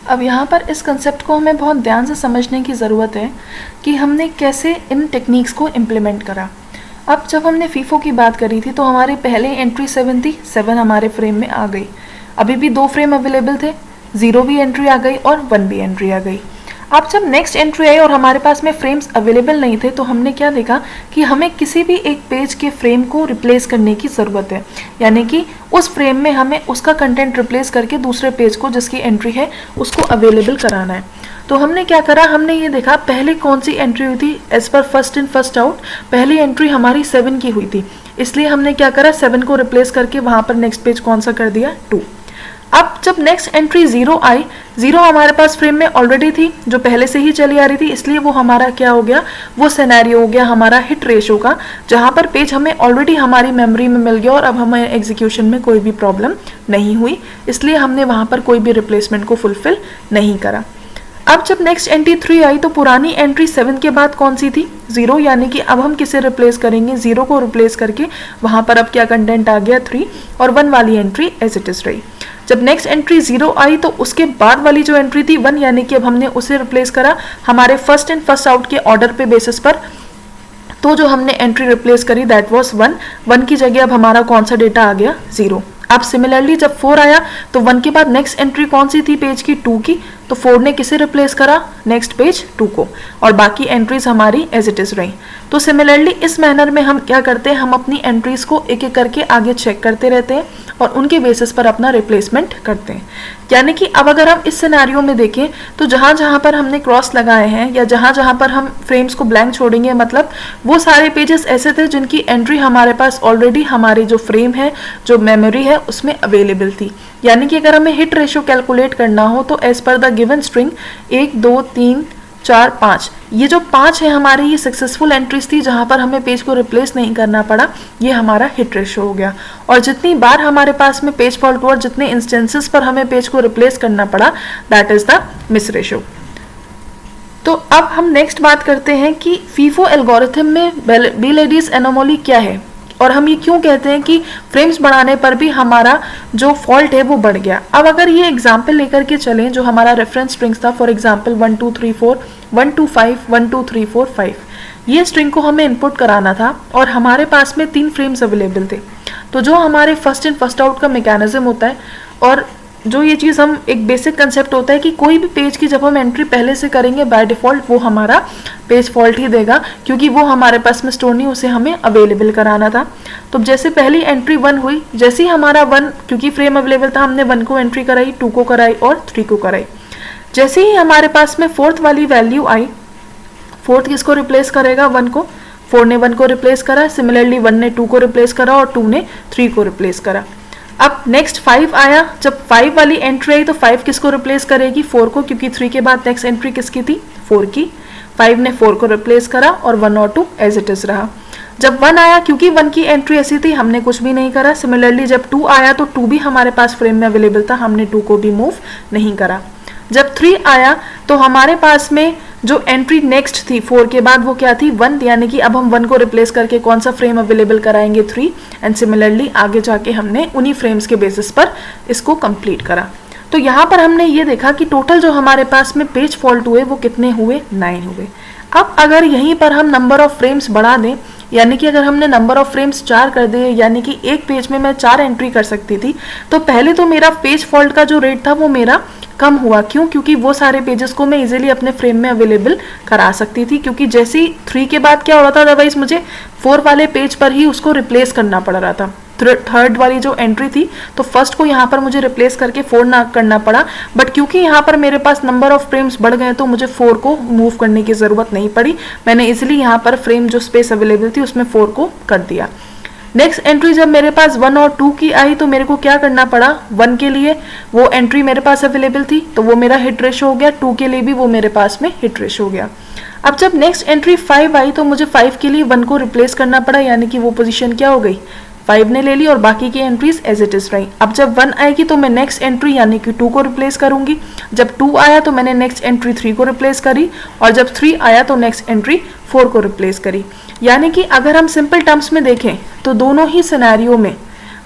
अब यहाँ पर इस कंसेप्ट को हमें बहुत ध्यान से समझने की ज़रूरत है कि हमने कैसे इन टेक्निक्स को इम्प्लीमेंट करा। अब जब हमने फीफो की बात करी थी तो हमारी पहले एंट्री 7 थी, 7 हमारे फ्रेम में आ गई। अभी भी 2 फ्रेम अवेलेबल थे, 0 भी एंट्री आ गई और 1 भी एंट्री आ गई। अब जब नेक्स्ट एंट्री आई और हमारे पास में फ्रेम्स अवेलेबल नहीं थे तो हमने क्या देखा कि हमें किसी भी एक पेज के फ्रेम को रिप्लेस करने की ज़रूरत है, यानी कि उस फ्रेम में हमें उसका कंटेंट रिप्लेस करके दूसरे पेज को जिसकी एंट्री है उसको अवेलेबल कराना है। तो हमने क्या करा, हमने ये देखा पहले कौन सी एंट्री हुई थी। As per first in first out पहली एंट्री हमारी 7 की हुई थी, इसलिए हमने क्या करा 7 को रिप्लेस करके वहाँ पर नेक्स्ट पेज कौन सा कर दिया 2। अब जब नेक्स्ट एंट्री 0 आई, 0 हमारे पास फ्रेम में ऑलरेडी थी जो पहले से ही चली आ रही थी, इसलिए वो हमारा क्या हो गया, वो सिनेरियो हो गया हमारा हिट रेशो का, जहाँ पर पेज हमें ऑलरेडी हमारी मेमोरी में मिल गया और अब हमें एग्जीक्यूशन में कोई भी प्रॉब्लम नहीं हुई, इसलिए हमने वहाँ पर कोई भी रिप्लेसमेंट को फुलफिल नहीं करा। अब जब नेक्स्ट एंट्री 3 आई तो पुरानी एंट्री 7 के बाद कौन सी थी 0, यानी कि अब हम किसे रिप्लेस करेंगे, 0 को रिप्लेस करके वहाँ पर अब क्या कंटेंट आ गया 3 और 1 वाली एंट्री एज इट इज़ रही। जब नेक्स्ट एंट्री 0 आई तो उसके बाद वाली जो एंट्री थी 1, यानी कि अब हमने उसे रिप्लेस करा हमारे फर्स्ट इन फर्स्ट आउट के ऑर्डर पे बेसिस पर। तो जो हमने एंट्री रिप्लेस करी दैट वाज 1 की जगह अब हमारा कौन सा डेटा आ गया 0। अब सिमिलरली जब 4 आया तो 1 के बाद नेक्स्ट एंट्री कौन सी थी पेज की 2 की, तो 4 ने किसे रिप्लेस करा नेक्स्ट पेज 2 को, और बाकी एंट्रीज हमारी एज इट इज़ रही। तो सिमिलरली इस मैनर में हम क्या करते हैं, हम अपनी एंट्रीज को एक एक करके आगे चेक करते रहते हैं और उनके बेसिस पर अपना रिप्लेसमेंट करते हैं। यानी कि अब अगर हम इस सिनेरियो में देखें तो जहाँ जहाँ पर हमने क्रॉस लगाए हैं या जहाँ जहाँ पर हम फ्रेम्स को ब्लैंक छोड़ेंगे, मतलब वो सारे पेजेस ऐसे थे जिनकी एंट्री हमारे पास ऑलरेडी हमारे जो फ्रेम है, जो मेमोरी है उसमें अवेलेबल थी। यानी कि अगर हमें हिट रेशियो कैलकुलेट करना हो तो as per the given string 1 2 3 4 5, ये जो 5 है हमारी ये सक्सेसफुल एंट्रीज थी जहाँ पर हमें पेज को रिप्लेस नहीं करना पड़ा, ये हमारा हिट रेशियो हो गया। और जितनी बार हमारे पास में पेज फॉल्ट हुआ, जितने इंस्टेंसेस पर हमें पेज को रिप्लेस करना पड़ा, that is the miss ratio. तो अब हम नेक्स्ट बात करते हैं कि फीफो एल्गोरिथम में बेल-एडिस एनोमली क्या है और हम ये क्यों कहते हैं कि फ्रेम्स बढ़ाने पर भी हमारा जो फॉल्ट है वो बढ़ गया। अब अगर ये एग्जाम्पल लेकर के चलें, जो हमारा रेफरेंस स्ट्रिंग्स था, फॉर एग्जाम्पल 1 2 3 4 1 2 5 1 2 3 4 5, ये स्ट्रिंग को हमें इनपुट कराना था और हमारे पास में 3 फ्रेम्स अवेलेबल थे। तो जो हमारे फर्स्ट इन फर्स्ट आउट का मैकेनिज्म होता है, और जो ये चीज़ हम एक बेसिक कंसेप्ट होता है कि कोई भी पेज की जब हम एंट्री पहले से करेंगे बाय डिफ़ॉल्ट वो हमारा पेज फॉल्ट ही देगा, क्योंकि वो हमारे पास में स्टोर नहीं, उसे हमें अवेलेबल कराना था। तो जैसे पहली एंट्री 1 हुई, जैसे ही हमारा 1, क्योंकि फ्रेम अवेलेबल था, हमने 1 को एंट्री कराई, 2 को कराई और 3 को कराई। जैसे ही हमारे पास में 4th वाली वैल्यू आई, 4th किसको रिप्लेस करेगा 1 को, 4 ने 1 को रिप्लेस करा, सिमिलरली 1 ने 2 को रिप्लेस करा और 2 ने 3 को रिप्लेस करा। अब नेक्स्ट 5 आया, जब 5 वाली एंट्री आई तो 5 किसको रिप्लेस करेगी 4 को, क्योंकि 3 के बाद नेक्स्ट एंट्री किसकी थी 4 की। 5 ने 4 को रिप्लेस करा और 1 और 2 एज इट इज़ रहा। जब 1 आया, क्योंकि 1 की एंट्री ऐसी थी, हमने कुछ भी नहीं करा। सिमिलरली जब 2 आया तो 2 भी हमारे पास फ्रेम में अवेलेबल था, हमने 2 को भी मूव नहीं करा। जब 3 आया तो हमारे पास में जो एंट्री नेक्स्ट थी 4 के बाद वो क्या थी 1, यानी कि अब हम 1 को रिप्लेस करके कौन सा फ्रेम अवेलेबल कराएंगे 3, एंड सिमिलरली आगे जाके हमने उन्हीं फ्रेम्स के बेसिस पर इसको कंप्लीट करा। तो यहाँ पर हमने ये देखा कि टोटल जो हमारे पास में पेज फॉल्ट हुए वो कितने हुए 9 हुए। अब अगर यहीं पर हम नंबर ऑफ फ्रेम्स बढ़ा दें, यानी कि अगर हमने नंबर ऑफ फ्रेम्स 4 कर दिए, यानी कि एक पेज में मैं 4 एंट्री कर सकती थी, तो पहले तो मेरा पेज फॉल्ट का जो रेट था वो मेरा कम हुआ। क्यों? क्योंकि वो सारे पेजेस को मैं इजीली अपने फ्रेम में अवेलेबल करा सकती थी, क्योंकि जैसे ही 3 के बाद क्या हो रहा था, अदरवाइज मुझे 4 वाले पेज पर ही उसको रिप्लेस करना पड़ रहा था। 3rd वाली जो एंट्री थी तो फर्स्ट को यहाँ पर मुझे रिप्लेस करके 4 ना करना पड़ा, बट क्योंकि यहाँ पर मेरे पास नंबर ऑफ फ्रेम्स बढ़ गए तो मुझे 4 को मूव करने की ज़रूरत नहीं पड़ी। मैंने इजीली यहाँ पर फ्रेम जो स्पेस अवेलेबल थी उसमें 4 को कर दिया। नेक्स्ट एंट्री जब मेरे पास 1 और 2 की आई तो मेरे को क्या करना पड़ा, 1 के लिए वो एंट्री मेरे पास अवेलेबल थी तो वो मेरा हिट रेशो हो गया, 2 के लिए भी वो मेरे पास में हिट रेशो हो गया। अब जब नेक्स्ट एंट्री 5 आई तो मुझे 5 के लिए 1 को रिप्लेस करना पड़ा, यानी कि वो पोजीशन क्या हो गई 5 ने ले ली और बाकी की एंट्रीज एज इट इज रही। अब जब 1 आएगी तो मैं नेक्स्ट एंट्री यानी कि 2 को रिप्लेस करूंगी। जब 2 आया तो मैंने नेक्स्ट एंट्री 3 को रिप्लेस करी और जब 3 आया तो नेक्स्ट एंट्री 4 को रिप्लेस करी। यानी कि अगर हम सिंपल टर्म्स में देखें तो दोनों ही सिनेरियो में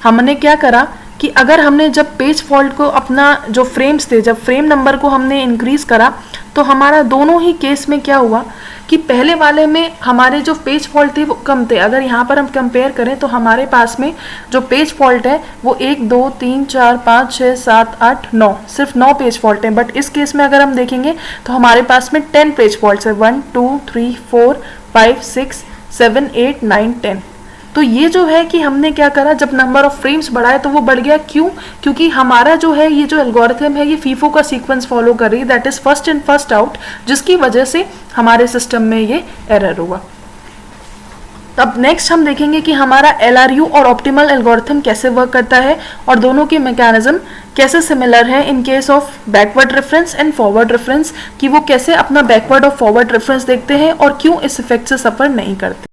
हमने क्या करा कि अगर हमने जब पेज फॉल्ट को अपना जो फ्रेम्स थे, जब फ्रेम नंबर को हमने इंक्रीज करा, तो हमारा दोनों ही केस में क्या हुआ कि पहले वाले में हमारे जो पेज फॉल्ट थे वो कम थे। अगर यहाँ पर हम कंपेयर करें तो हमारे पास में जो पेज फॉल्ट है वो 1 2 3 4 5 6 7 8 9, सिर्फ 9 पेज फॉल्ट हैं। बट इस केस में अगर हम देखेंगे तो हमारे पास में 10 पेज फॉल्ट है, 1 2 3 4 5 6 7 8 9 10। तो ये जो है कि हमने क्या करा, जब नंबर ऑफ फ्रेम्स बढ़ाए तो वो बढ़ गया। क्यों? क्योंकि हमारा जो है ये जो एल्गोरिथम है ये फीफो का सीक्वेंस फॉलो कर रही है, that is first in first out, जिसकी वजह से हमारे सिस्टम में ये एरर हुआ। अब नेक्स्ट हम देखेंगे कि हमारा LRU और ऑप्टिमल एल्गोरिथम कैसे वर्क करता है और दोनों के मैकेनिज्म कैसे सिमिलर है in case of backward reference and forward reference, कि वो कैसे अपना बैकवर्ड और फॉरवर्ड रेफरेंस देखते हैं और क्यों इस इफेक्ट से सफर नहीं करते।